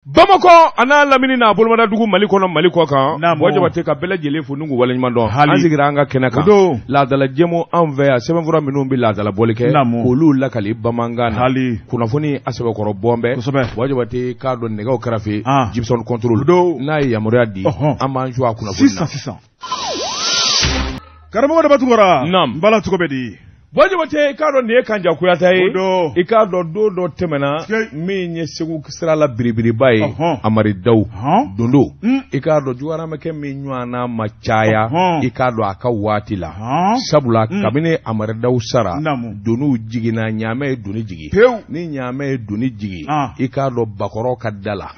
Bamako ana lamini na bolmada dugu Mali kɔnɔ Mali kɔ kan wajabate ka bɛɛ lajɛlen fo n'u waleɲuman dɔn an sigira an ka kɛnɛ kan laadala jɛmu an fɛ yan sɛbɛnfura minnu bɛ laadala bɔli kɛ k'olu lakali bamanankan na kunnafoni a sɛbɛkɔrɔ bɔnbɛn wajabate k'a dɔn nɛgɛw kɛrɛfɛ Gibson control n'a ye yamaruya di an b'an jɔ a kunnafoni na sisan karamɔgɔ Dabatukɔrɔ bala cogo bɛ di wajabate k'a dɔn nin ye Kanja Kuyata ye i k'a dɔn don dɔ tɛmɛna min ye Segu sira la biribiriba ye Amari Dawu dondo i k'a dɔn juguyaramɛkɛ min ɲɔgɔnna ma caya i k'a dɔn a ka waati la sabula kabini Amari Dawu sara doniw jiginna ɲaamɛ ye doni jigi ni ɲaamɛ ye doni jigi i k'a dɔn bakɔrɔ ka da la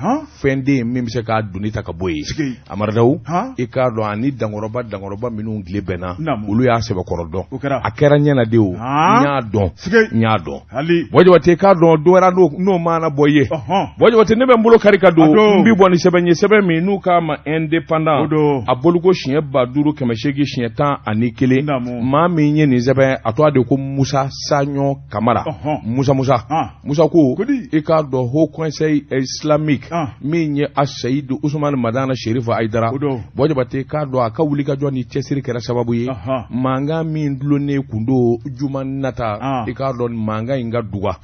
fɛn den min bɛ se k'a doni ta ka bɔ yen Amari Dawu i k'a dɔn ani dankɔrɔba minnu tile bɛnna olu y'a sɛbɛkɔrɔ dɔn a kɛra ɲɛnaden ɲ'a dɔn wajabate k'a dɔn dɔwɛrɛ n'o mana bɔ ye wajabate ne bɛ n bolo kari ka don n bi bɔ ni sɛbɛn ye sɛbɛn min n'u k'a ma indépendant a bolo ko siɲɛ 5800 siɲɛ 11 maa min ye nin sɛbɛn a tɔgɔ de ko Musa Saɲɔ Kamara Musa ko i k'a dɔn Haut Conseil islamique min ye a Seyidu Usumani Madana Sherifa Aidara wajabate k'a dɔn a ka wulikajɔ ni cɛsiri kɛra sababu ye mankan min dulonnen kun do juma nata i k'a dɔn mankan in ka duga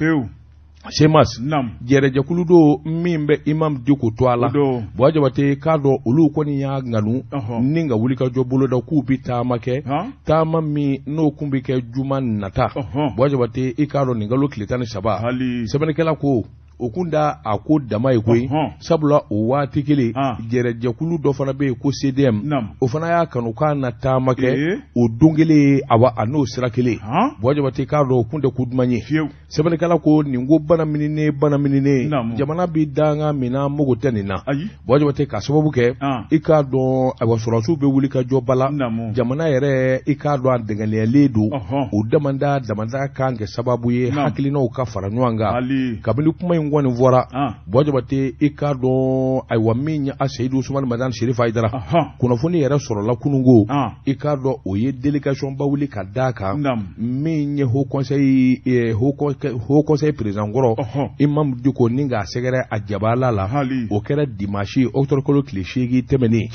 Semas jɛrɛjɛkulu do min bɛ Imam Diko to a la wajabate k'a dɔn olu kɔni y'a ŋanu ni ka wulikajɔ boloda k'u bi taama kɛ taama min n'o kun bi kɛ juma nata wajabate i k'a dɔn nin kalo tile 13 sɛbɛnnikɛla ko o kun da a ko dama ye koyi sabula o waati kelen jɛrɛjɛkulu dɔ fana bɛ yen ko CDM o fana y'a kanu k'a na taama kɛ o don kelen a n'o sira kelen wajabate k'a dɔn o kun tɛ ko duman ye sɛbɛnnikɛla ko nin ko bana mininen jamana bi danga min na mogo tɛ nin na wajabate ka sababu kɛ i k'a dɔn sɔrɔdasiw bɛ wuli ka jɔ bala jamana yɛrɛ i k'a dɔn a dɛngɛniyalen don o damanda kan kɛ sababu ye hakilinaw ka fara ɲɔgɔn kan kabini kuma in wani fɔra wajabate i k'a dɔn ayiwa min ye a Seyidu Usumani Madana Sherifa Aidara kunnafoni yɛrɛ sɔrɔla kunungo i k'a dɔn o ye délégation ba wuli ka d'a kan min ye Haut Conseil président kɔrɔ Imam Diko ni k'a sɛgɛrɛ a jabala la o kɛra dimanche octobre kalo tile 8 tɛmɛnen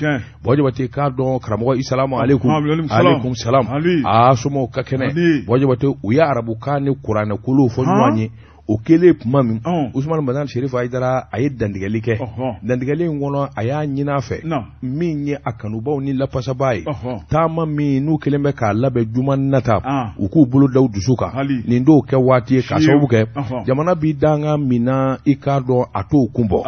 wajabate k'a dɔn karamɔgɔ isalamu aleykum salam somaw ka kɛnɛ wajabate u ye arabukan ni kuranɛ kolo fɔ ɲɔgɔn ye o kelen kuma min Usumani Madana Sherifa Aidara a ye dantigɛli kɛ dantigɛli in kɔnɔ a y'a ɲini a fɛ min ye a kanubaw ni lapasaba ye taama min n'u kelen bɛ k'a labɛn juma nata u k'u bolo da u dusu kan nin dɔw kɛ waati ye k'a sababu kɛ jamana bi danga min na i k'a dɔn a t'o kun bɔ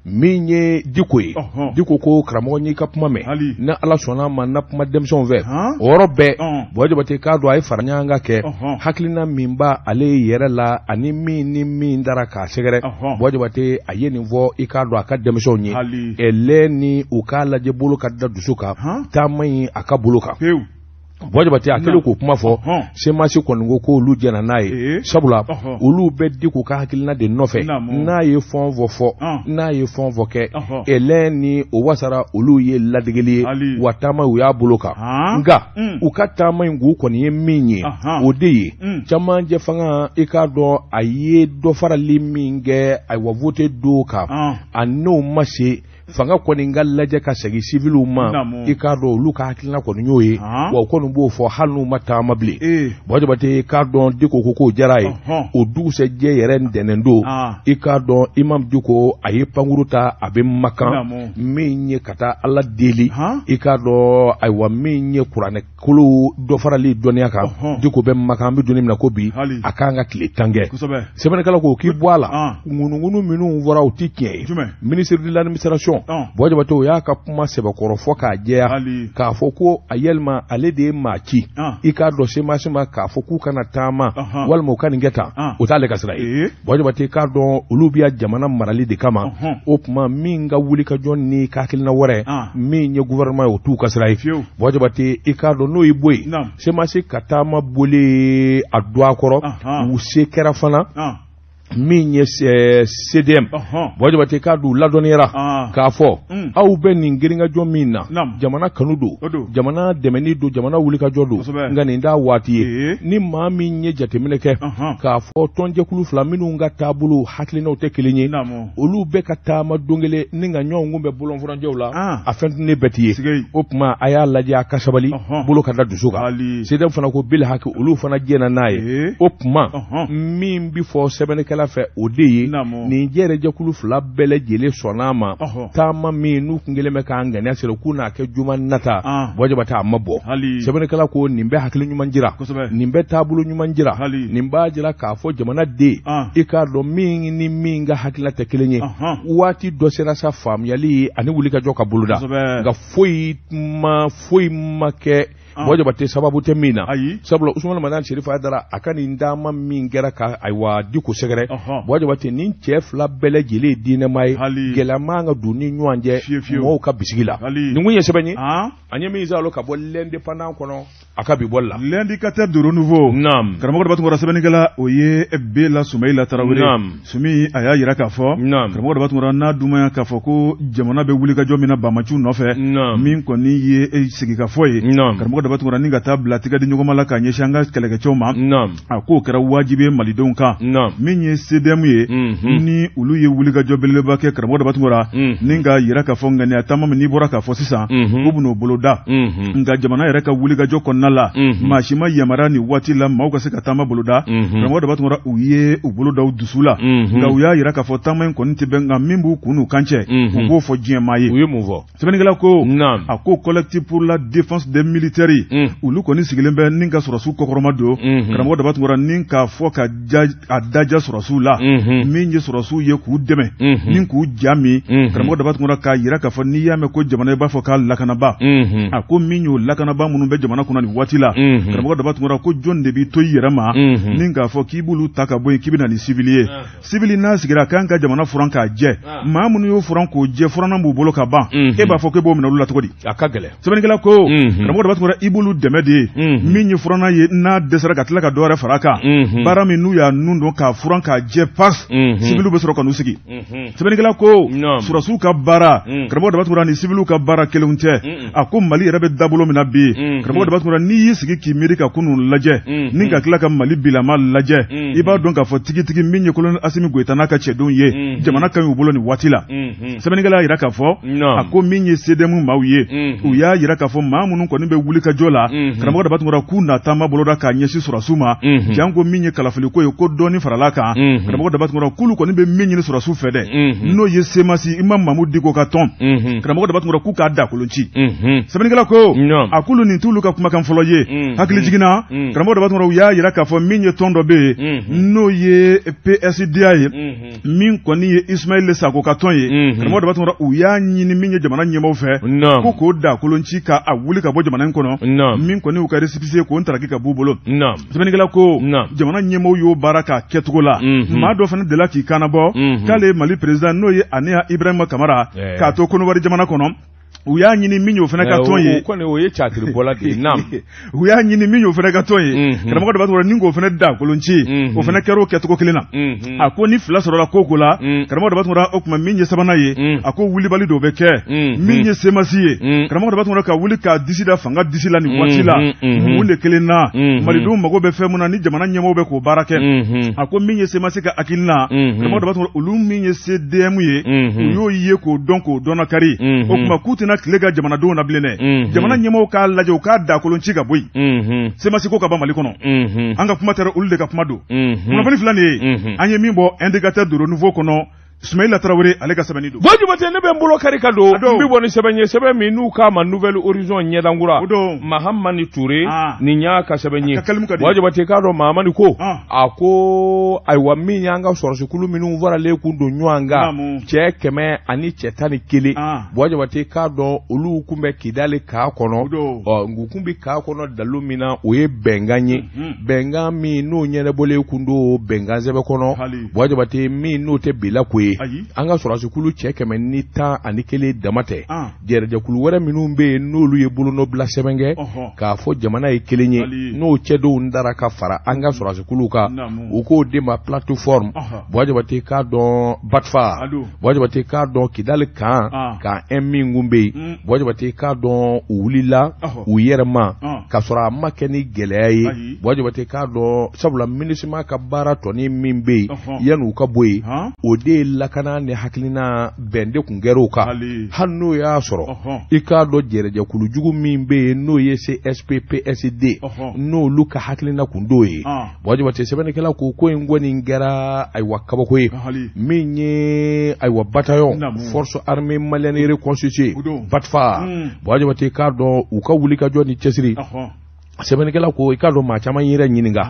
min ye Diko ye Diko ko karamɔgɔ n'i ka kuma mɛn ni Ala sɔnna ma na kuma denmisɛnw fɛ o yɔrɔ bɛɛ wajabate k'a dɔn a ye fara ɲɔgɔn kan kɛ hakilina min b'a ale yɛrɛ la ani min dara k'a sɛgɛrɛ wajabate a ye nin fɔ i k'a dɔn a ka denmisɛnw ye ɛlɛ ni u k'a lajɛ bolo ka da dusu kan taama in a ka bolo kan wajabate a kɛlen k'o kuma fɔ semasi kɔni ko olu jɛna n'a ye sabula olu bɛ Diko ka hakilina de nɔfɛ n'a ye fɛn fɔ n'a ye fɛn kɛ ɛlɛn ni o wasara olu ye ladegeli ye wa taama u y'a bolo kan nka u ka taama in k'u kɔni ye min ye o de ye camancɛ fanga i k'a dɔn a ye dɔ farali min kɛ ayiwa vote don kan a n'o ma se fanga kɔni ka lajɛ ka segin civiliw ma i k'a dɔn olu ka hakilina kɔni y'o ye wa kɔni b'o fɔ hali n'u ma taama bilen wajabate k'a dɔn Diko ko k'o diyara ye o dugusɛjɛ yɛrɛ ntɛnɛn don i k'a dɔn Imam Diko a ye pankuru ta a bɛ Makan min ye ka taa Ala deli i k'a dɔn ayiwa min ye kuranɛ kolo dɔ farali dɔnniya kan Diko bɛ Makan an bɛ don min na ko bi a k'an ka tile 10 kɛ sɛbɛnnikɛla ko k'i bɔ a la ŋunuŋunu minnu fɔra o tɛ tiɲɛ ye ministre de l'administration wajabate o y'a ka kuma sɛbɛkɔrɔ fɔ k'a jɛya k'a fɔ ko a yɛlɛma ale de ye maa ci i k'a dɔn semasi ma k'a fɔ k'u kana taama walima u ka nin kɛ tan o t'ale ka sira ye wajabate k'a dɔn olu bɛ jamana marali de kama o tuma min ka wulikajɔ ni ka hakilina wɛrɛ min ye gouvernement ye o t'u ka sira ye wajabate i k'a dɔn n'o y'i bɔ yen semasi ka taama boli a don a kɔrɔ u se kɛra fana min ye CDM Bojabate ka du ladonera k'a fɔ aw bɛ nin giringajɔ min na jamana kanu do jamana dɛmɛni do jamana wulikajɔ do nka nin t'a waati ye ni maa min ye jateminɛ kɛ k'a fɔ tɔnjɛkulu fila minnu ka taabolo hakilinaw tɛ kelen ye olu bɛɛ ka taama don kelen ni ka ɲɔgɔn kun bɛ bolonfuranjɛw la a fɛn tɛ ne bɛɛ ti ye o tuma a y'a lajɛ a ka sabali bolo ka da dusu kan CDM fana ko bil haki olu fana jɛna n'a ye o tuma min bi fɔ sɛbɛnnikɛla fɛ o de ye nin jɛrɛjɛkulu fila bɛɛ lajɛlen sɔnn'a ma taama min n'u kun kelen bɛ k'an ŋaniya sira k'u n'a kɛ juma nata Bojabate a ma bɔ sɛbɛnnikɛla ko nin bɛ hakili ɲuman jira nin bɛ taabolo ɲuman jira nin b'a jira k'a fɔ jamana den i k'a dɔn min ni min ka hakilina tɛ kelen ye waati dɔ sera sa faamuyali ani wulikajɔ ka boloda nka foyi ma kɛ Bojabate sababu tɛ min na sabula Usmane Madan Sherifa dara a ka nin dama min kɛra ka ayiwa di ko sɛgɛrɛ Bojabate nin cɛ fila bɛɛ lajɛlen diinɛma ye gɛlɛman ka don ni ɲɔgɔn cɛ mɔgɔw ka bisigi la nin kun ye sɛbɛn ye an ye min zalo ka bɔ l'indépendant kɔnɔ a ka bi bɔ la l'indicateur de renouveau karamɔgɔ de b'a sɛbɛnnikɛla o ye Bela Soumaïla Traoré Sumi a y'a yira k'a fɔ karamɔgɔ de b'a n'a dumaya k'a fɔ ko jamana bɛ wulikajɔ min na Bamaciw nɔfɛ min kɔni ye sigikafɔ ye karamɔgɔ de b'a ni ka taa bila tigɛ di ɲɔgɔnma la k'a ɲɛsin an ka kɛlɛkɛcɛw ma a k'o kɛra wajibi ye malidenw kan min ye CDM ye ni olu ye wulikajɔ belebeleba kɛ karamɔgɔ de b'a ni ka yira k'a fɔ ŋaniya taama min n'i bɔra k'a fɔ sisan k'u bɛn'o bolo da nka jamana yɛrɛ ka wulikajɔ kɔnɔna la maa si ma yamaruya nin waati la maaw ka se ka taama bolo da karamɔgɔ de b'a u ye u bolo da u dusu la nka u y'a yira k'a fɔ taama in kɔni tɛ bɛn nka min b'u kun n'u kan cɛ u b'o fɔ diɲɛ maa ye u ye mun fɔ sɛbɛnnikɛla ko a ko collectif pour la défense des militaires olu kɔni sigilen bɛ nin ka sɔrɔsiw kɔkɔrɔma don karamɔgɔ de b'a nin k'a fɔ ka a daja sɔrɔsiw la min ye sɔrɔsiw ye k'u dɛmɛ nin k'u ja min karamɔgɔ de b'a k'a yira k'a fɔ n'i y'a mɛn ko jamana i b'a fɔ k'a lakanaba a ko min y'o lakanaba minnu bɛ jamana kɔnɔ nin waati la karamɔgɔ de b'a ko jɔn de b'i to i yɛrɛ ma nin k'a fɔ k'i b'olu ta ka bɔ yen k'i bɛ na ni civil ye civil n'a sigira k'an ka jamana furan k'a jɛ maa minnu y'o furan k'o jɛ furanna b'u bolo ka ban e b'a fɔ k'e b'o minɛ olu la cogo di a ka gɛlɛn sɛbɛnnikɛla ko karamɔgɔ de b'a i b'olu dɛmɛ de ye min ye furanna ye n'a dɛsɛra ka tila ka dɔ wɛrɛ far'a kan baara min n'u y'a nun dɔn k'a furan k'a jɛ pas civiliw bɛ sɔrɔ ka n'u sigi sɛbɛnnikɛla ko sɔrɔsiw ka baara karamɔgɔ de b'a ni civiliw ka baara kelenw tɛ a ko Mali yɛrɛ bɛ dabolo min na bi karamɔgɔ de b'a n'i y'i sigi k'i miiri ka kunun lajɛ ni ka tila ka Mali bilama lajɛ i b'a dɔn k'a fɔ tigitigi min ye kolonɛli Asimi Goyita n'a ka cɛdenw ye jamana ka ɲi u bolo nin waati la sɛbɛnnikɛla y'a yira k'a fɔ a ko min ye CDM maaw ye u y'a yira k'a fɔ maa minnu kɔni bɛ wulikajɔ la karamɔgɔ de b'a k'u na taama boloda k'a ɲɛsin sɔrɔsiw ma janko min ye kalafiliko ye ko dɔɔni farala kan karamɔgɔ de b'a k'ulu kɔni bɛ min ɲini sɔrɔsiw fɛ dɛ n'o ye semasi Imam Mahmud Diko ka tɔn karamɔgɔ de b'a k'u k'a da kolon ci sɛbɛnnikɛla ko a k'ulu nin t'ulu ka kumakan fɔlɔ ye hakili jiginna karamɔgɔ de b'a u y'a yira k'a fɔ min ye tɔn dɔ bɛ yen n'o ye PSDA ye min kɔni ye Ismaïla Sako ka tɔn ye karamɔgɔ de b'a u y'a ɲini min ye jamana ɲɛmaaw fɛ ko k'o da kolon ci k'a wuli ka bɔ jamana in kɔnɔ min kɔni u ka récépissé k'o ntaraki ka b'u bolo sɛbɛnnikɛla ko jamana ɲɛmaaw y'o baara k'a kɛcogo la maa dɔ fana delila k'i kanabɔ k'ale Mali président n'o ye Aniya Ibrahima Kamara k'a to Konowari jamana kɔnɔ u y'a ɲini min y'o fana ka tɔn ye o ye catiri bɔla de nam u y'a ɲini min y'o fana ka tɔn ye karamɔgɔ de b'a sɔrɔ ni k'o fana da kolon ci o fana kɛra o kɛcogo kelen na a ko ni fila sɔrɔla ko la karamɔgɔ de b'a sɔrɔ o tuma min ye sabanan ye a ko wulibali dɔw bɛ kɛ min ye semasi ye karamɔgɔ de b'a sɔrɔ ka wuli k'a disi da fanga disi la nin waati la mun de kelen na malidenw mago bɛ fɛn mun na ni jamana ɲɛmaaw bɛ k'o baara kɛ a ko min ye semasi ka hakilina karamɔgɔ de b'a sɔrɔ olu min ye CDM ye u y'o ye k'o dɔn kari o tuma k'u tɛna tile ka jamanadenw na bilen dɛ jamana ɲɛmaaw k'a lajɛ u k'a da kolon ci ka bɔ yen semasi ko ka ban Mali kɔnɔ an ka kuma tɛ olu de ka kuma don kunnafoni fila nin ye an ye min bɔ indicateur de renouveau kɔnɔ Soumaïla Traoré ale ka sɛbɛnni don Bojabate ne bɛ n bolo kari ka don n bɛ bɔ ni sɛbɛn ye sɛbɛn min n'u k'a ma Nouvelle Horizon ɲɛdankura Mahamani Touré nin y'a ka sɛbɛn ye Bojabate k'a dɔn Mahamani ko a ko ayiwa min y'an ka sɔrɔsikulu minnu faralen kun don ɲɔgɔn kan cɛ 100 ani cɛ 11 Bojabate k'a dɔn olu kun bɛ Kidali k'a kɔnɔ ngu kun bɛ k'a kɔnɔ dalu min na o ye bɛnkan ye bɛnkan min n'o ɲɛnabɔlen kun don bɛnkan sɛbɛn kɔnɔ Bojabate min n'o tɛ bila ko ye ye an ka sɔrɔsikulu cɛ 111 dama tɛ jɛrɛjɛkulu wɛrɛ minnu bɛ yen n'olu ye bolonɔ bila sɛbɛn kɛ k'a fɔ jamana ye kelen ye n'o cɛdenw dara ka fara an ka sɔrɔsikulu kan u k'o de ma plateforme Bɔjabate k'a dɔn Batfa Bɔjabate k'a dɔn Kidali kan ka min kun bɛ yen Bɔjabate k'a dɔn u wulila u yɛrɛ ma ka sɔrɔ a ma kɛ ni gɛlɛya ye Bɔjabate k'a dɔn sabula MINUSMA ka baara tɔni min bɛ yen yan'u ka bɔ yen o de ye lakana ni hakilina bɛn de kun kɛra o kan hali n'o y'a sɔrɔ i k'a dɔn jɛrɛjɛkulu jugu min bɛ yen n'o ye CSP-PSD n'olu ka hakilina kun d'o ye Bɔjabate sɛbɛnnikɛla ko in kɔni kɛra ayiwa kabako ye min ye ayiwa bataillon force armée malienne reconstituée Batfa Bɔjabate k'a dɔn u ka wulikajɔ ni cɛsiri sɛbɛnnikɛla ko i k'a dɔn maa caman yɛrɛ ɲininka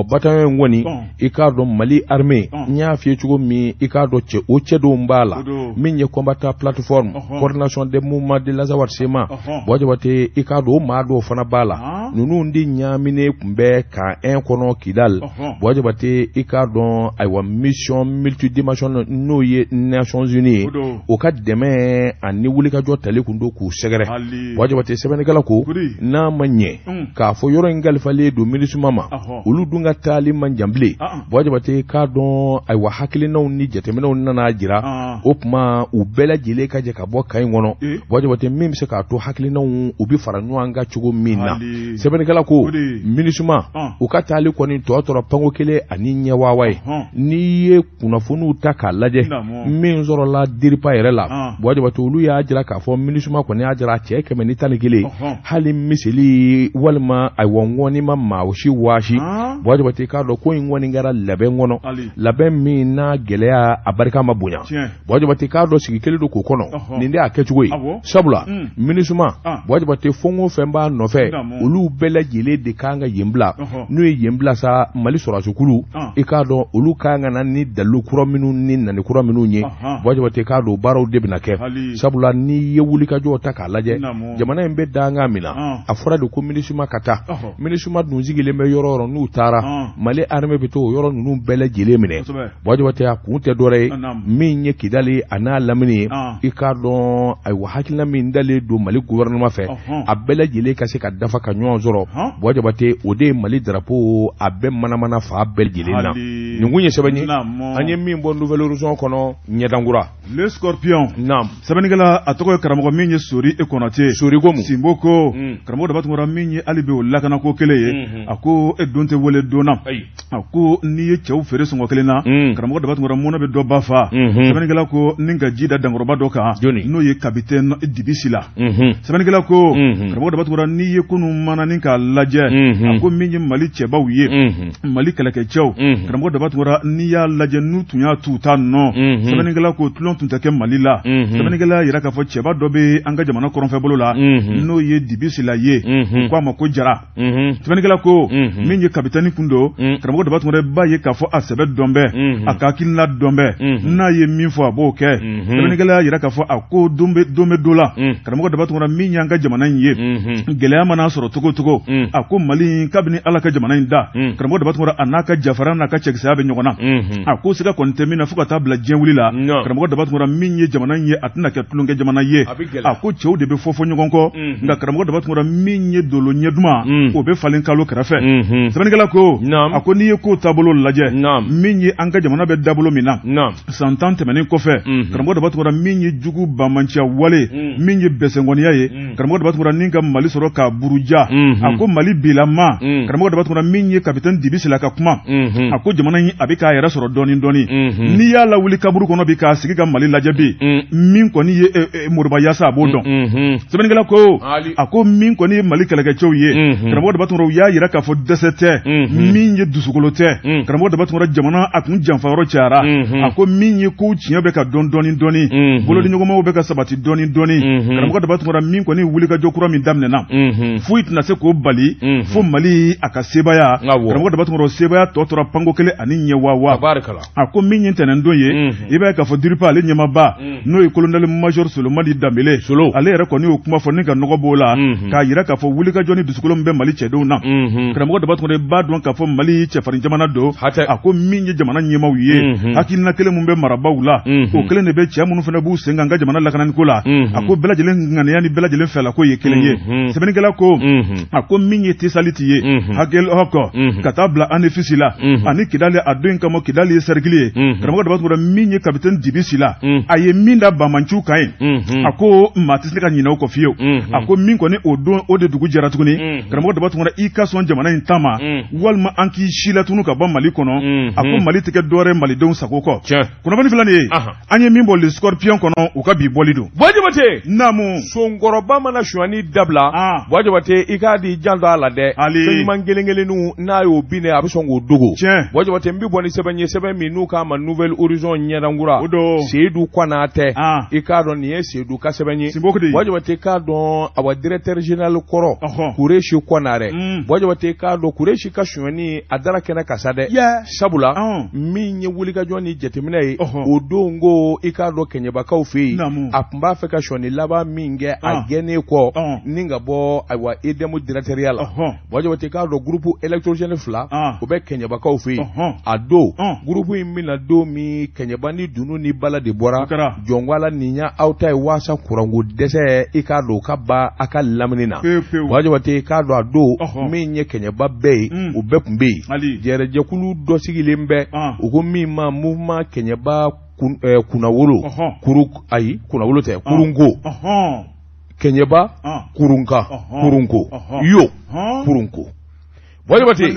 bataillon in kɔni i k'a dɔn Mali armée n y'a f'i ye cogo min i k'a dɔn o cɛdenw b'a la min ye combattant plateforme coordination des mouvements de l'Azawad Sema Bɔjabate i k'a dɔn o maa dɔw fana b'a la ninnu de ɲaaminen kun bɛ kan 1 kɔnɔ Kidal Bɔjabate i k'a dɔn ayiwa mission multidimensionnelle n'o ye Nations Unies ye o ka dɛmɛ ani wulikajɔ tali kun don k'u sɛgɛrɛ Bɔjabate sɛbɛnnikɛla ko n'a ma ɲɛ k'a fɔ yɔrɔ in kalifalen don MINUSMA ma olu dun ka taali man jan bilen Bɔjabate k'a dɔn ayiwa hakilinaw ni jateminɛw nana jira o tuma u bɛɛ lajɛlen ka jɛ ka bɔ kan in kɔnɔ Bɔjabate min bɛ se k'a to hakilinaw u bɛ fara ɲɔgɔn kan cogo min na sɛbɛnnikɛla ko MINUSMA u ka taali kɔni tɔ panko kelen ani ɲɛwawa ye n'i ye kunnafoniw ta k'a lajɛ min sɔrɔla diripa yɛrɛ la Bɔjabate olu y'a jira k'a fɔ MINUSMA kɔni y'a jira cɛ 111 hali miseli walima ayiwa ŋɔni ma maa si waasi Bɔjabate k'a dɔn ko in ŋɔni kɛra labɛn kɔnɔ labɛn min n'a gɛlɛya a barika ma bonya Bɔjabate k'a dɔn sigi kelen don k'o kɔnɔ nin de y'a kɛcogo ye sabula MINUSMA Bɔjabate fɛn o fɛn b'a nɔfɛ olu bɛɛ lajɛlen de kan ka yen bila n'o ye yen bila sa Mali sɔrɔsikulu i k'a dɔn olu kan ka na ni dalilu kura minnu ni nani kura minnu ye Bɔjabate k'a dɔn baaraw de bɛna kɛ sabula n'i ye wulikajɔw ta k'a lajɛ jamana in bɛ dangan min na a fɔra de ko MINUSMA ka taa MINUSMA dun sigilen bɛ yɔrɔ yɔrɔ n'u taara Mali armée bɛ to o yɔrɔ ninnu bɛɛ lajɛlen minɛ Bɔjabate a kun tɛ dɔ ye min ye Kidali a n'a lamini ye i k'a dɔn ayiwa hakilina min dalen don Mali gouvernement fɛ a bɛɛ lajɛlen ka se ka dafa ka ɲɔgɔn sɔrɔ Bɔjabate o de ye Mali drapeau a bɛɛ manamana fa bɛɛ lajɛlen na nin kun ye sɛbɛn ye an ye min bɔ Nouvelle Horizon kɔnɔ ɲɛdankura le scorpion sɛbɛnnikɛla a tɔgɔ ye karamɔgɔ min ye Sori Konate Sori Gomu Simboko karamɔgɔ dɔ b'a tun min ye hali bi o lakana ko kelen ye a ko e don tɛ wele donna a ko n'i ye cɛw feere sɔngɔ kelen na karamɔgɔ dɔ b'a tun mɔnɔ bɛ dɔ ba fa sɛbɛnnikɛla ko ni ka ji da dankɔrɔba dɔ kan n'o ye capitaine Dibisi la sɛbɛnnikɛla ko karamɔgɔ dɔ b'a tun n'i ye kunun mana ni k'a lajɛ a ko min ye Mali cɛbaw ye Mali kɛlɛkɛcɛw karamɔgɔ dɔ b'a tun n'i y'a lajɛ n'u tun y'a tu ta nɔ sɛbɛnnikɛla ko tulon tun tɛ kɛ Mali la sɛbɛnnikɛla yira k'a fɔ cɛba dɔ bɛ an ka jamana kɔrɔnfɛ bolo la n'o ye Dibisi la ye ko a ma ko Jara sɛbɛnnikɛla ko min ye capitaine kun don karamɔgɔ dɔ b'a tun b'a ye k'a fɔ a sɛbɛ dɔn bɛ a ka hakilina dɔn bɛ n'a ye min fɔ a b'o kɛ sɛbɛnnikɛla yira k'a fɔ a ko don bɛ dɔ la karamɔgɔ dɔ b'a tun min y'an ka jamana in ye gɛlɛya mana sɔrɔ cogo cogo a ko Mali kabini Ala ka jamana in da karamɔgɔ dɔ b'a tun a n'a ka jafara n'a ka cɛkisɛya bɛ ɲɔgɔn na a ko siga kɔni tɛ min na fo ka taa bila diɲɛ wuli la karamɔgɔ dɔ b'a tun min ye jamana in ye a tɛna kɛ tulonkɛ jamana ye a ko cɛw de bɛ fɔ ɲɔgɔn kɔ nka karamɔgɔ dɔ b'a tun min ye dolo ɲɛ duman o bɛ falen kalo kɛrɛfɛ sɛbɛnnikɛla ko a ko n'i ye ko taabolo lajɛ min ye an ka jamana bɛ dabolo min na san 10 tɛmɛnen kɔfɛ karamɔgɔ dɔ b'a tun min ye jugu bamanciya wale min ye bɛsɛngɔniya ye karamɔgɔ dɔ b'a tun ni ka Mali sɔrɔ k'a buruja a ko Mali bilama karamɔgɔ dɔ b'a tun min ye capitaine Dibisi la ka kuma a ko jamana in a bɛ k'a yɛrɛ sɔrɔ dɔɔni dɔɔni n'i y'a lawuli kaburu kɔnɔ bi k'a sigi ka Mali lajɛ bi min kɔni ye Moriba Yasa a b'o dɔn sɛbɛnnikɛla ko a ko min kɔni ye Mali kɛlɛkɛcɛw ye karamɔgɔ dɔ b'a tun u y'a yira k'a fɔ dɛsɛ tɛ min ye dusukolo tɛ karamɔgɔ dɔ b'a tun jamana a kun janfayɔrɔ cayara a ko min ye ko tiɲɛ bɛ ka dɔn dɔɔni dɔɔni bolodiɲɔgɔnmaw bɛ ka sabati dɔɔni dɔɔni karamɔgɔ dɔ b'a tun min kɔni wulikajɔ kura min daminɛna foyi tɛna se k'o bali fo Mali a ka sebaya karamɔgɔ dɔ b'a tun sebaya tɔ tora panko kelen ani ɲɛwawa a ko min ye ntɛnɛn don ye i b'a ye k'a fɔ diripa ale ɲɛmaba n'o ye colonel major Solomadi Dambele ale yɛrɛ kɔni y'o kuma fɔ ni ka nɔgɔ b'o la k'a yira k'a fɔ wulikajɔ ni dusukolo kolon bɛ Mali cɛdenw na karamɔgɔ Dabatuma b'a dɔn k'a fɔ Mali cɛfarin jamana don a ko min ye jamana ɲɛmaw ye hakilina kelen mun bɛ marabaw la o kelen de bɛ cɛ minnu fana b'u sen kan ka jamana lakanani ko la a ko bɛɛ lajɛlen ŋaniya ni bɛɛ lajɛlen fɛla ko ye kelen ye sɛbɛnnikɛla ko a ko min ye tesaliti ye hakil hɔkɔ ka taa bila anefisi la ani Kidali a don kama Kidali ye cercle ye karamɔgɔ Dabatuma min ye capitaine Dibisi la a ye min da Bamanchu kan ye a ko maa tɛ se ka ɲinɛ o kɔ fiyewu a ko min kɔni o don o de dugu jɛra tuguni karamɔgɔ Dabatuma i ka sɔn jamana in ta ma walima an k'i si la tunu ka bɔ Mali kɔnɔ a ko Mali tɛ kɛ dɔwɛrɛ Malidenw sago kɔ kunnafoni filanan ye an ye min bɔ le Scorpion kɔnɔ u ka bi bɔli don Bɔjabate naamu sonkɔrɔba mana suɲɛni dabila Bɔjabate i k'a di jan dɔ a la dɛ fɛn ɲuman kelen-kelenninw n'a y'o binne a bɛ sɔn k'o dogo Bɔjabate n bɛ bɔ ni sɛbɛn ye sɛbɛn min n'u k'a ma Nouvelle Horizon ɲɛdankura Seydou Konatɛ i k'a dɔn nin ye Seydou ka sɛbɛn ye Bɔjabate k'a dɔn awa directeur général kɔrɔ Kureshi Konarɛ Bɔjabate k'a dɔn Kureshi ka suɲɛni a dara kɛnɛ kan sa dɛ sabula min ye wulikajɔ ni jateminɛ ye o don ko i k'a dɔn kɛɲɛbakaw fɛ yen a tun b'a fɛ ka suɲɛni laban min kɛ a gɛnnen kɔ ni ka bɔ ayiwa EDM directorial la Bɔjabate k'a dɔn groupe électrogène 2 o bɛ kɛɲɛbakaw fɛ yen a don groupe in bɛna don min kɛɲɛba ni dunu ni bala de bɔra jɔnwala nin ya aw ta ye waasa kuranko dɛsɛ i k'a dɔn ka ba a ka lamini na Bɔjabate k'a dɔn a don min ye kɛɲɛba bɛɛ ye u bɛɛ tun bɛ yen jɛrɛjɛkulu dɔ sigilen bɛ u ko min ma mouvement kɛɲɛba kunnawolo kunnawolo tɛ kurunko kɛɲɛba kurunka kurunko yo kurunko Bɔjabate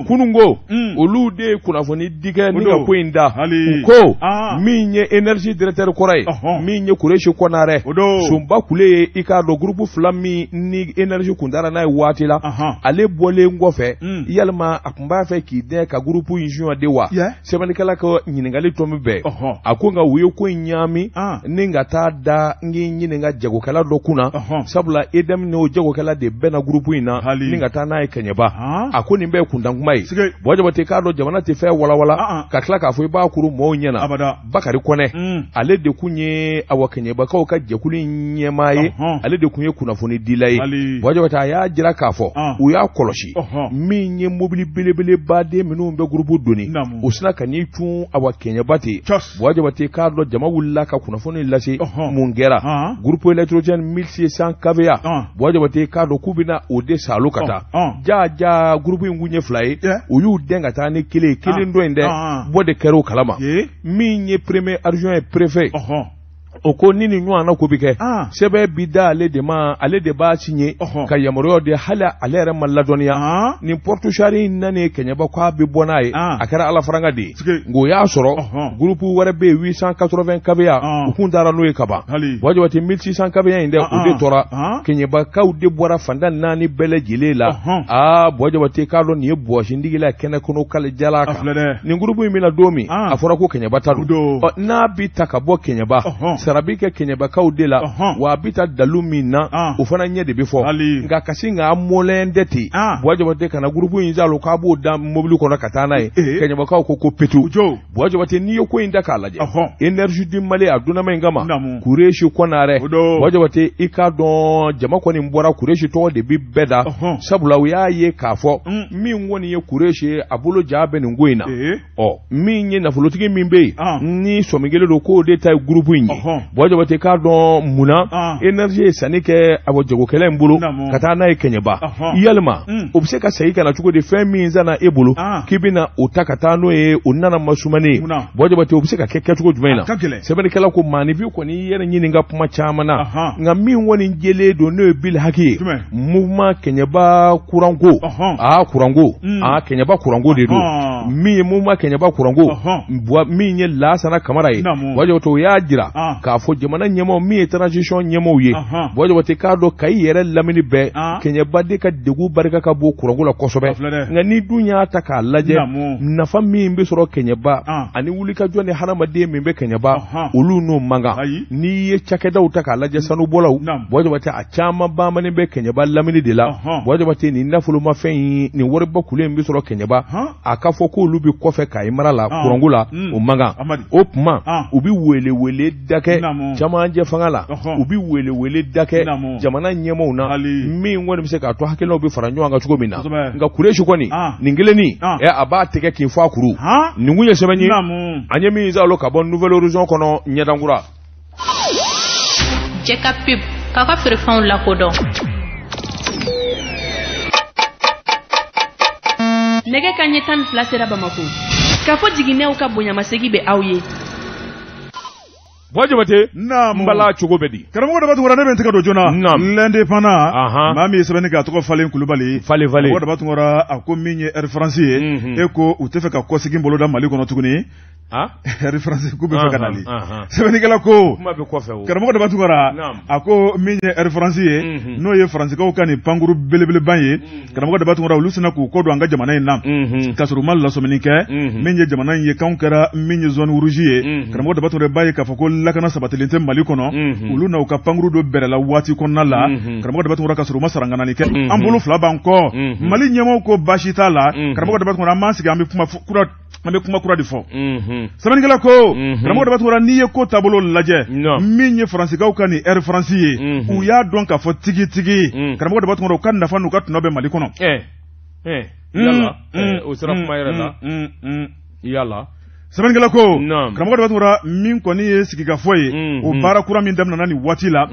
kunungo olu de ye kunnafoni dikɛ ni ka ko in da u ko min ye énergie directeur kɔrɔ ye min ye Kureshi Konarɛ Sonba Kule ye i k'a dɔn groupe 2 min ni énergie kun taara n'a ye waati la ale bɔlen kɔfɛ yalima a tun b'a fɛ k'i dɛn ka groupe in joindre de wa sɛbɛnnikɛla ka ɲininkali tɔ min bɛɛ a ko nka u ye ko in ɲaami ni ka taa da n k'i ɲininka jagokɛla dɔ kunna sabula EDM n'o jagokɛla de bɛnna groupe in na ni ka taa n'a ye Kɛɲɛba a ko nin bɛɛ kundankuma ye Bɔjabate k'a dɔn jamana tɛ fɛn walawala ka tila k'a fɔ i b'a kuru mɔɔw ɲɛna Bakari Kɔnɛ ale de kun ye awa Kɛɲɛbakaw ka jɛkulu ɲɛmaa ye ale de kun ye kunnafoni dila ye Bɔjabate a y'a jira k'a fɔ u y'a kɔlɔsi min ye mobili belebeleba den minnu bɛ groupe doni o sina ka n'i cun awa Kɛɲɛba ten Bɔjabate k'a dɔn jama wulila ka kunnafoni lase mun kɛra groupe électrogène 1600 kVA Bɔjabate k'a dɔn k'u bɛna o de salo ka taa jaa groupe in kun ye 2 ye u y'u den ka taa ni kelen dɔ in dɛ bɔ de kɛra o kalama min ye premier adjoint préfet o ko ni nin ɲɔgɔnna ko bɛ kɛ sɛbɛn bi da ale de ma ale de b'a signé ka yamaruya de hali ale yɛrɛ ma ladɔnniya nin porte-chari in nani Kɛɲɛba k'a bɛ bɔ n'a ye a kɛra ala faranga de ye nka o y'a sɔrɔ groupe wɛrɛ bɛ yen 880 kVA u kun taara n'o ye ka ban Bɔjabate 1600 kVA in dɛ o de tora Kɛɲɛbakaw de bɔra fanda 4 bɛɛ lajɛlen la Bɔjabate k'a dɔn nin ye bɔsindigi la kɛnɛ kɔnɔ k'ale jala kan nin groupe in bɛna don min a fɔra ko Kɛɲɛba ta don n'a bɛ ta ka bɔ Kɛɲɛba sarabi kɛ Kɛɲɛbakaw de la wa a bɛ taa dalu min na o fana ɲɛ de bɛ fɔ nka kasi nka mɔlɛn de ten Bɔjabate kana groupe in zalo k'a b'o da mobili kɔnɔ ka taa n'a ye Kɛɲɛbakaw ko petu Bɔjabate n'i ye ko in da k'a lajɛ énergie du Mali a donnama in kama Kureshi Konarɛ Bɔjabate i k'a dɔn jama kɔni bɔra Kureshi tɔgɔ de bi bɛɛ da sabula u y'a ye k'a fɔ min kɔni ye Kureshi a bolo ja bɛ nin ko in na min ye nafolotigi min bɛ yen ni sɔmikelen don k'o de ta ye groupe in ye Bɔjabate k'a dɔn munna énergie ye sanni kɛ a jagokɛla in bolo ka taa n'a ye Kɛɲɛba yalima o bɛ se ka segin ka na cogo di fɛn min zana e bolo k'i bɛna o ta ka taa n'o ye o nana masumanen Bɔjabate o bɛ se ka kɛ kɛcogo jumɛn na sɛbɛnnikɛla ko maanifin kɔni yɛrɛ ɲini ka kuma caman na nka min kɔni jɛlen don n'o ye Bill Haki ye mouvement Kɛɲɛba kuranko kuranko Kɛɲɛba kuranko de don min ye mouvement Kɛɲɛba kuranko min ye Lansana Kamara ye Bɔjabate o y'a jira k'a fɔ jamana ɲɛmaaw min ye transition ɲɛmaaw ye Bɔjabate k'a dɔn Kayi yɛrɛ lamini bɛɛ Kɛɲɛba de ka degun barika ka bon kuranko la kosɛbɛ nka ni dun y'a ta k'a lajɛ nafa min bɛ sɔrɔ Kɛɲɛba ani wulikajɔ ni hadamaden min bɛ Kɛɲɛba olu n'o man kan n'i ye cakɛdaw ta k'a lajɛ sanubɔlaw Bɔjabate a caman bamanen bɛ Kɛɲɛba lamini de la Bɔjabate nin nafolomafɛn in nin waribɔ kule in bɛ sɔrɔ Kɛɲɛba a ka fɔ k'olu bɛ kɔfɛ Kayi mara la kuranko la o man kan o tuma u bɛ wele dakɛ kɛ camancɛ fanga la u bɛ wele da kɛ jamana ɲɛmɔgɔw na min kɔni bɛ se k'a to hakilinaw bɛ fara ɲɔgɔn kan cogo min na nka Kuresi kɔni nin kelennin a b'a tigɛ k'i fɔ a kuru nin kun ye sɛbɛn ye an ye min zalo ka bɔ Nouvelle Horizon kɔnɔ ɲɛdankura Jɛ ka pep k'a ka feerefɛnw lakodɔn nɛgɛ kanɲɛ 12 sera Bamako k'a fɔ jiginɛw ka bonyamasegi bɛ aw ye Wajibate mbala cogo bɛ di karamɔgɔ dɔ b'a tugura ne bɛ n tɛgɛ don joona l'indépendant maa min ye sɛbɛnni kɛ a tɔgɔ Falen Kulubali karamɔgɔ dɔ b'a tugura a ko min ye Air France ye e ko u tɛ fɛ ka kɔsegin boloda Mali kɔnɔ tuguni Air France k'u bɛ fɛ ka nali sɛbɛnnikɛla ko karamɔgɔ dɔ b'a tugura a ko min ye Air France ye n'o ye Faransikɛw ka nin pankuru belebeleba ye karamɔgɔ dɔ b'a tugura olu sina k'u kɔ don an ka jamana in na k'a sɔrɔ u ma lasɔmini kɛ min ye jamana in ye k'anw kɛra min ye zone rouge ye karamɔgɔ dɔ b'a tugura b'a ye k'a fɔ ko lakana sabatilen tɛ Mali kɔnɔ olu na u ka pankuru dɔ bɛrɛla waati kɔnɔna la karamɔgɔ dɔ b'a tugura k'a sɔrɔ u ma saranganani kɛ an bolo fila b'an kɔ Mali ɲɛmɔgɔw ko baasi t'a la karamɔgɔ dɔ b'a tugura an b'an sigi an bɛ kuma kura de fɔ sɛbɛnnikɛla ko karamɔgɔ dɔ b'a tugura n'i ye ko taabolo lajɛ min ye Faransikɛw ka nin Air France ye u y'a dɔn k'a fɔ tigitigi karamɔgɔ dɔ b'a tugura u ka nafa n'u ka tɔnɔ bɛ Mali kɔnɔ yala o sera kuma yɛrɛ la yala sɛbɛnnikɛla ko karamɔgɔ dɔ b'a tugura min kɔni ye sigikafɔ ye o baara kura min daminɛna nin waati la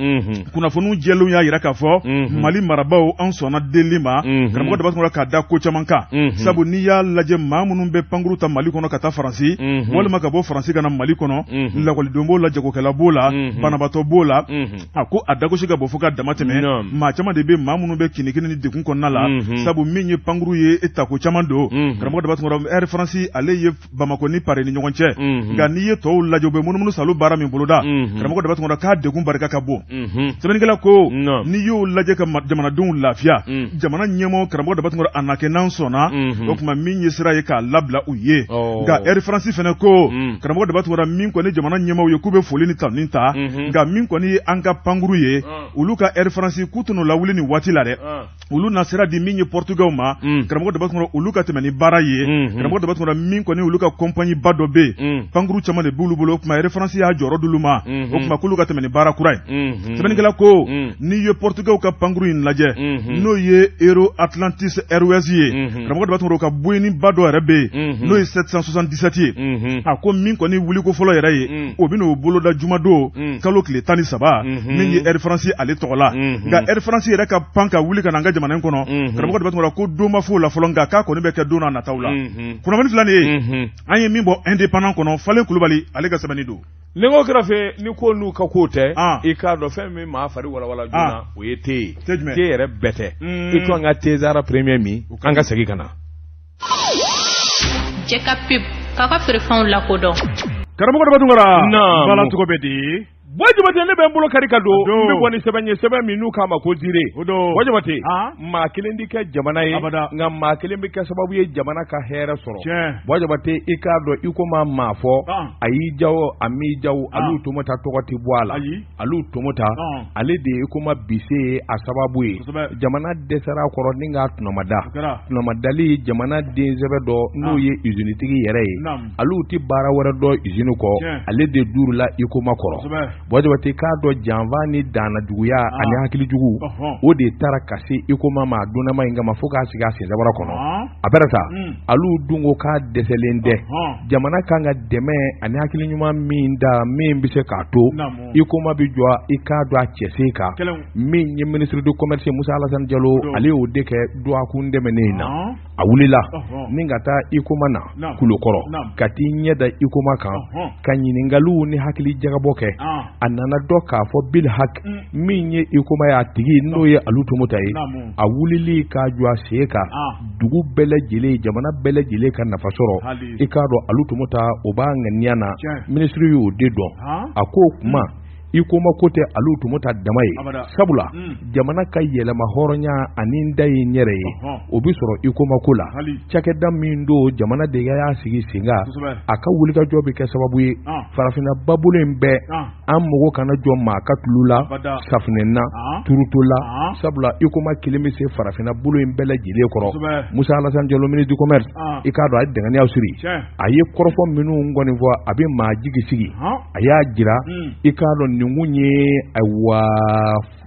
kunnafoniw jɛlenw y'a yira k'a fɔ Mali marabaw an sɔnna delili ma karamɔgɔ dɔ b'a tugura k'a da ko caman kan sabu n'i y'a lajɛ maa minnu bɛ pankuru ta Mali kɔnɔ ka taa Faransi walima ka bɔ Faransi ka na Mali kɔnɔ lakɔlidenw b'o la jagokɛla b'o la banabaatɔ b'o la a ko a dagosi ka bɔ fo ka dama tɛmɛ maa caman de bɛ maa minnu bɛ kinikini ni degun kɔnɔna la sabu min ye pankuru ye e tako caman don karamɔgɔ dɔ b'a tugura Air France ale ye Bamako ni Paris ni ɲɔgɔn cɛ nka n'i ye tɔw lajɛ u bɛ munumunu salo baara min boloda karamɔgɔ dɔ b'a tugura k'a degun barika ka bon sɛbɛnnikɛla ko n'i y'o lajɛ ka jamanadenw lafiya jamana ɲɛmɔgɔ karamɔgɔ dɔ b'a tugura a na kɛ n'an sɔnna o tuma min ye sira ye k'a labila u ye nka Air France fɛnɛ ko karamɔgɔ dɔ b'a tugura min kɔni jamana ɲɛmɔgɔw ye k'u bɛ foli ni tanuni ta nka min kɔni ye an ka pankuru ye olu ka Air France k'u tɛn'o lawuli nin waati la dɛ olu na sira di min ye Portugais ma karamɔgɔ dɔ b'a tugura olu ka tɛmɛ ni baara ye karamɔgɔ dɔ b'a tugura min kɔni olu ka compagnie ba dɔ bɛ pankuru caman de b'olu bolo o tuma Air France y'a jɔyɔrɔ d'olu ma o tuma k'olu ka tɛmɛ ni baara kura ye sɛbɛnnikɛla ko n'i ye Portugais ka pankuru in lajɛ n'o ye Euro Atlantis Airways ye karamɔgɔ dɔ b'a tugura o ka Boeing ba dɔ yɛrɛ bɛ yen n'o ye 777 ye a ko min kɔni wuliko fɔlɔ yɛrɛ ye o bɛ n'o boloda jumadon kalo tile 13 min ye Air France ale tɔgɔ la nka Air France yɛrɛ ka pan ka wuli ka na an ka jamana in kɔnɔ karamɔgɔ dɔ b'a tugura ko don ma f'o la fɔlɔ nka k'a kɔni bɛ kɛ don n'a nataw la kunnafoni fila nin ye an ye min bɔ indépendant kɔnɔ Falen Kulubali ale ka sɛbɛnni don ni ko kɛrɛfɛ ni ko n'u ka ko tɛ i k'a dɔn fɛn min maa fari walawala joona o ye te ye te yɛrɛ bɛɛ tɛ i to an ka tezara premier min an ka segin ka na Jɛ ka pep k'a ka feerefɛnw lakodɔn karamɔgɔ dɔ b'a tugura bala cogo bɛ di Wajibate ne bɛ n bolo kari ka don n bɛ bɔ ni sɛbɛn ye sɛbɛn min n'u k'a ma ko dire Wajibate maa kelen di kɛ jamana ye nka maa kelen bɛ kɛ sababu ye jamana ka hɛrɛ sɔrɔ Wajibate i k'a dɔn i ko maa fɔ a y'i jawo a m'i jawo alu tomota tɔgɔ tɛ bɔ a la alu tomota ale de ye i ko bise ye a sababu ye jamana dɛsɛra kɔrɔ ni k'a tunamadali jamana den sɛbɛ dɔ n'o ye usine-tigi yɛrɛ ye alu tɛ baara wɛrɛ dɔ usine kɔ ale de duuru la i ko kɔrɔ Wajibate k'a dɔn janfa ni danna juguya ani hakili jugu o de taara ka se iko ma donnama in kama fo k'a sigi a sensabara kɔnɔ a bɛrɛ ta alu dun ko k'a dɛsɛlen tɛ jamana kan ka dɛmɛ ani hakili ɲuman min da min bɛ se k'a to iko ma bi jɔ i k'a dɔn a cɛsen kan min ye ministre du commerce Musa Alassane Diallo ale y'o de kɛ duwakun dɛmɛnen na a wulila ni ka taa iko ma na kulokɔrɔ ka t'i ɲɛ da iko ma kan ka ɲininkaliw ni hakili jagabɔ kɛ a nana dɔ k'a fɔ bil hak min ye ikoma y'a tigi n'o ye alu tomota ye a wulili k'a jɔ a sen kan dugu bɛɛ lajɛlen jamana bɛɛ lajɛlen ka nafa sɔrɔ i k'a dɔn alu tomota o b'a ŋaniya na ministre y'o de dɔn a ko kuma ikoma kote alu tumuta damaye sabula jamana ka yelema horonya ani ndayi nyere obi soro ikoma kula chakeda mindo jamana de ya sigi singa aka wulika jobi ke sababu ye farafina babulen be amugo kana jomma ka tulula safnenna turutula sabula ikoma kilimi se farafina bulen bele jile koro Musa Alassane Diallo ministre du commerce ikado ay dengani awsiri aye korofo minu ngoni vo abi majigi sigi aya jira ikado ningunye aywa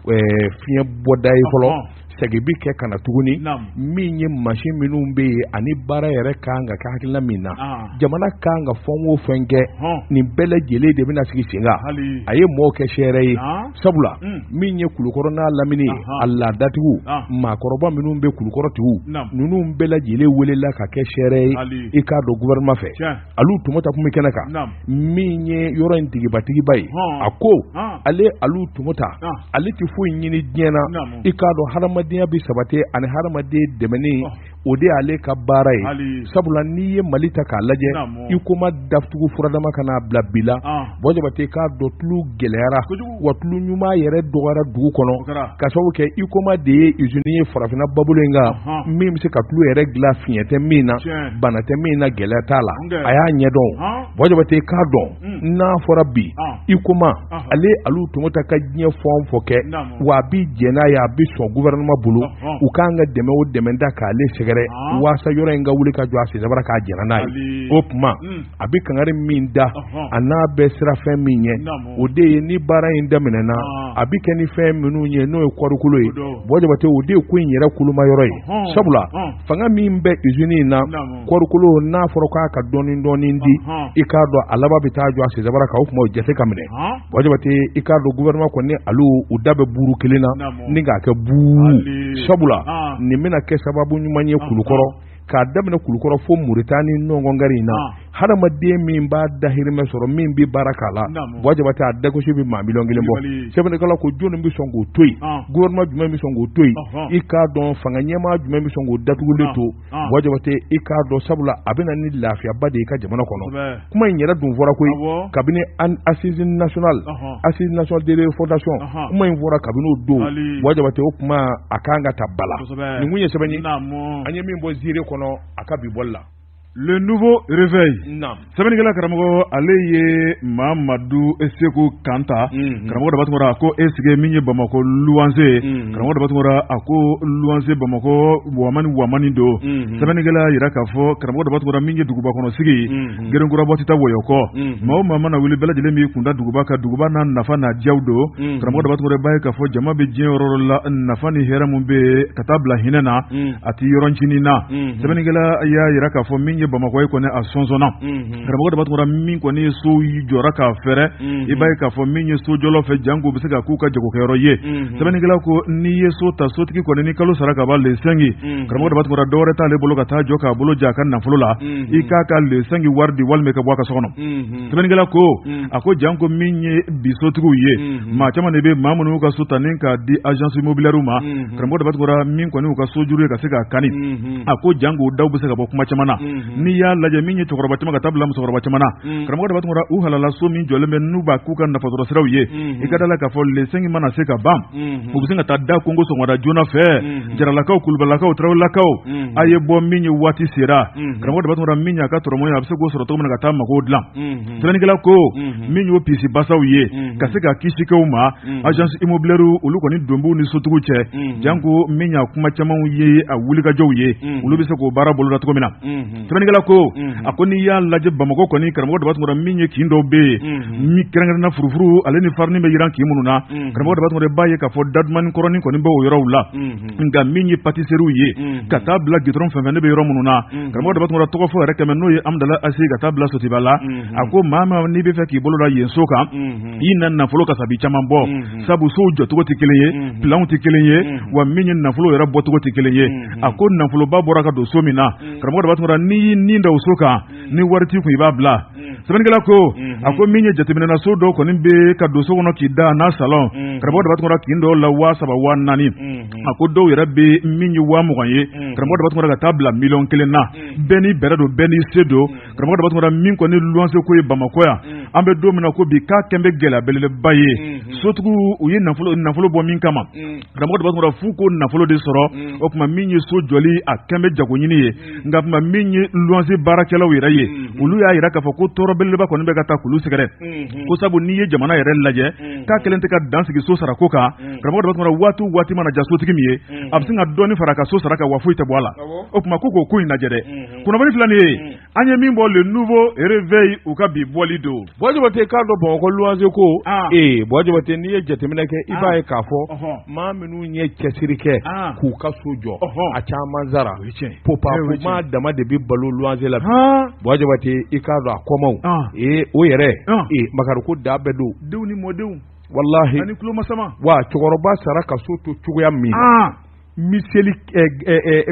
fiye bodai folo segibi ke kana tuguni min ye machine minnu be ani bara yɛrɛ kanga ka hakilina min na jamana kanga fɔnwo fɛnkɛ nin bɛɛ lajɛlen de bɛna sigi senga a ye mɔgɔw kɛ sɛrɛ ye sabula min ye kulukɔrɔ n'a lamini a laadatigiw maakɔrɔba minnu be kulukɔrɔtigiw ninnu bɛɛ lajɛlen welela ka kɛ sɛrɛ ye i k'a dɔn gouvernement fɛ alu tumata kun bɛ kɛnɛ kan min ye yɔrɔ in tigibatigiba ye a ko ale alu tumata ale tɛ foyi ɲini diɲɛ na i k'a dɔn hadamadenya bi sabate ani hadamaden dɛmɛni o de ale ka baara ye sabula n'i ye Mali ta k'a lajɛ i koma daftugu furadama kana bila bila bɔ jabate k'a dɔn tulu gɛlɛyara wa tulu ɲuman yɛrɛ dɔgɔyara dugu kɔnɔ ka sababu kɛ i koma de ye usine ye farafina babolo in kan min bɛ se ka tulu yɛrɛ dilan fiɲɛ tɛ min na bana tɛ min na gɛlɛya t'a la a y'a ɲɛdɔn bɔ jabate k'a dɔn n'a fɔra bi i koma ale alu tumata ka diɲɛ fɔn fɔ kɛ wa a bi jɛ n'a ye a bi sɔn gouvernement bolo u k'an ka dɛmɛ o dɛmɛ da k'ale sɛgɛrɛ waasa yɔrɔ in ka wuli ka jɔ a sensabara k'a jɛna n'a ye o tuma a bi kangari min da a n'a bɛ sira fɛn min ye o de ye ni baara in daminɛna a bi kɛ ni fɛn minnu ye n'o ye kɔrikolo ye bɔ jabate o de ye ko in yɛrɛ kuluma yɔrɔ ye sabula fanga min bɛ usine in na kɔrikolo n'a fɔra k'a ka dɔɔni dɔɔni di i k'a dɔn a laban bɛ taa jɔ a sensabara kan o tuma o jate ka minɛ bɔ jabate i k'a dɔn gouvernement kɔni alu u da bɛ buru kelen na ni k'a kɛ buu sabula nin bɛna kɛ sababu ɲuman ye kulukɔrɔ k'a daminɛ kulukɔrɔ fo Muritani nɔngɔngari in na hadamaden min b'a dahirimɛ sɔrɔ min bi baara k'a la bɔ jabate a dagosi bi maa miliyɔn kelen bɔ sɛbɛnnikɛla ko jɔnni bi sɔn k'o to yen gouvernement jumɛn bi sɔn k'o to yen i k'a dɔn fanga ɲɛmaa jumɛn bi sɔn k'o datugulen to bɔ jabate i k'a dɔn sabula a bɛna ni lafiyaba de i ka jamana kɔnɔ kuma in yɛrɛ dun fɔra koyi kabini assise nationale de refondation kuma in fɔra kabini o don bɔ jabate o kuma a kan ka ta bala nin kun ye sɛbɛn ye an ye min bɔ ziiri kɔnɔ a ka bi bɔli la. Le nouveau réveil. Sɛbɛnnikɛla karamɔgɔ ale ye Mamadu Seku Kanta karamɔgɔ da batungora ko esige min ye Bamako luwanse karamɔgɔ da batungora a ko luwanse Bamako wamani do sɛbɛnnikɛla yira k'a fɔ karamɔgɔ da batungora min ye duguba kɔnɔ sigi gerenkura bɔ tɛ taa wɔyɔkɔ maa o maa mana wuli bɛɛ lajɛlen b'i kunda duguba ka duguba n'a nafa n'a diyaw do karamɔgɔ da batungora b'a ye k'a fɔ jama bɛ diɲɛ yɔrɔ la nafa ni hɛrɛ mun bɛ ka taa bila hinɛ na a ti yɔrɔncinin na sɛbɛnnikɛla y'a yira k'a fɔ min ye Bamako ye kɔni a sɔnsɔnna karamɔgɔ da batungora min kɔni ye so jɔra k'a fɛrɛ i b'a ye k'a fɔ min ye so jɔlaw fɛ janko bɛ se ka k'u ka jagokɛyɔrɔ ye sɛbɛnnikɛla ko n'i ye so ta sotigi kɔni ni kalo sara ka ban le 5 karamɔgɔ da batungora dɔwɛrɛ t'ale bolo ka taa jɔ k'a bolo ja a ka nafolo la i k'a ka le 5 wari di walima ka bɔ a ka so kɔnɔ sɛbɛnnikɛla ko a ko janko min ye bi sotigiw ye maa caman de bɛ maa minnu y'u ka so ta ni k'a di agence immobilière ma karamɔgɔ da batungora min kɔni y'u ka so juru ye ka se k'a kani a ko janko daw bɛ se ka bɔ kuma caman na n'i y'a lajɛ min ye cɛkɔrɔba caman ka taa bila musokɔrɔba caman na karamɔgɔ da batungora u halala so min jɔlen bɛ n'u b'a k'u ka nafatɔrɔ siraw ye i ka da la k'a fɔ le 5 mana se ka ban u bɛ se ka taa da Kongo sɔgɔmada joona fɛ jaralakaw kulubalakaw tarawelelakaw a ye bɔ min ye waati sera karamɔgɔ da batungora min y'a ka tɔrɔmɔ ye a bɛ se k'o sɔrɔ cogo min na ka taa magow dilan sɛbɛnnikɛla ko min y'o pisi basaw ye ka se ka kisi kɛw ma agence immobilière olu kɔni donbuw ni sotigiw cɛ janko min y'a kuma camanw ye a wulikajɔw ye olu bɛ se k'o baara boloda cogo min na sɛbɛnnikɛla ko a ko n'i y'a lajɛ Bamako kɔni karamɔgɔ da batungora min ye kin dɔw bɛ yen min kɛrɛnkɛrɛnna furufuru ale ni farini bɛ yiran kin minnu na karamɔgɔ da batungora b'a ye k'a fɔ dadumani kɔrɔnin kɔni bɛ o yɔrɔw la nka min ye pâtisseries ye ka taa bila gitɔrɔn fɛn fɛn ne bɛ yɔrɔ minnu na karamɔgɔ da batungora tɔgɔ fɔ yɛrɛ kɛmɛ n'o ye Amdala Asi ka taa bila Sotiba la a ko maa n'i bɛ fɛ k'i bolo da yen so kan i na nafolo kasabi caman bɔ sabu sow jɔcogo tɛ kelen ye pilanw tɛ kelen ye wa min ye nafolo yɛrɛ bɔcogo tɛ kelen ye a ko nafoloba bɔra ka don so min na karamɔgɔ da batungora n'i y'i nin da o so kan ni wari t'i kun i b'a bila sɛbɛnnikɛla ko a ko min ye jateminɛna so dɔ kɔni bɛ ka don so kɔnɔ k'i da n'a salon karamɔgɔ daba tun k'i dɔw la 3,000 4,000 a ko dɔw yɛrɛ bɛ min ye 20,000 ye karamɔgɔ daba tun ka taa bila 1,000,000 na bɛɛ n'i bɛrɛ don bɛɛ n'i se don karamɔgɔ daba tun min kɔni luwanse ko ye Bamakɔ yan an bɛ don min na ko bi k'a kɛn bɛ gɛlɛya belebeleba ye sotigiw u ye nafolo bɔ min kama karamɔgɔ daba tun f'u ko nafolo de sɔrɔ o tuma min ye so jɔli a kɛn bɛ jago ɲini ye nka tuma min ye luwanse baarakɛlaw yɛrɛ ye olu y'a yira k'a fɔ ko tɔɔrɔ belebeleba kɔni bɛ ka taa k'olu sɛgɛrɛ ko sabu n'i ye jamana yɛrɛ lajɛ k'a kelen tɛ ka dan sigi so sarako kan karamɔgɔ daba tun waati mana ja sotigi min ye a bɛ se ka dɔɔni fara ka so sara kan wa foyi tɛ bɔ a la o tuma ko in lajɛ dɛ kunnafoni filɛ nin ye an ye min bɔ le nouveau réveil u ka bi bɔli don Bɔjɔbate k'a dɔn Bamakɔ luwanse ko Bɔjɔbate n'i ye jateminɛ kɛ i b'a ye k'a fɔ maa minnu ye cɛsiri kɛ k'u ka so jɔ a caman zara popama dama de bɛ balo luwanse la Bɔjɔbate i k'a dɔn a kɔmaw o yɛrɛ Makari ko da bɛɛ don denw ni mɔdenw wallahi ani kulo masama wa cɛkɔrɔba sara ka so to cogoya min miseli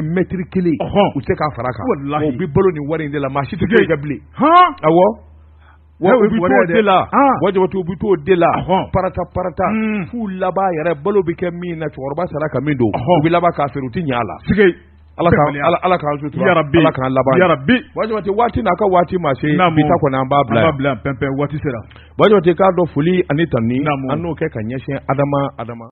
mètre 1 u tɛ k'a fara kan o bɛ balo ni wari in de la maa si tɛ kɛ ka bilen awɔ wa u bɛ t'o de la Bɔjɔbate u bɛ t'o de la parata f'u laban yɛrɛ balo bɛ kɛ min na cɛkɔrɔba sara ka min don u bɛ laban k'a feere u tɛ ɲɛ a la Ala k'an sutura Ala k'an laban yarabi Bɔjɔbate waati n'a ka waati ma se bi ta kɔni an b'a bila pɛnpɛn waati sera Bɔjɔbate k'a dɔn foli ani tani an n'o kɛ ka ɲɛsin Adama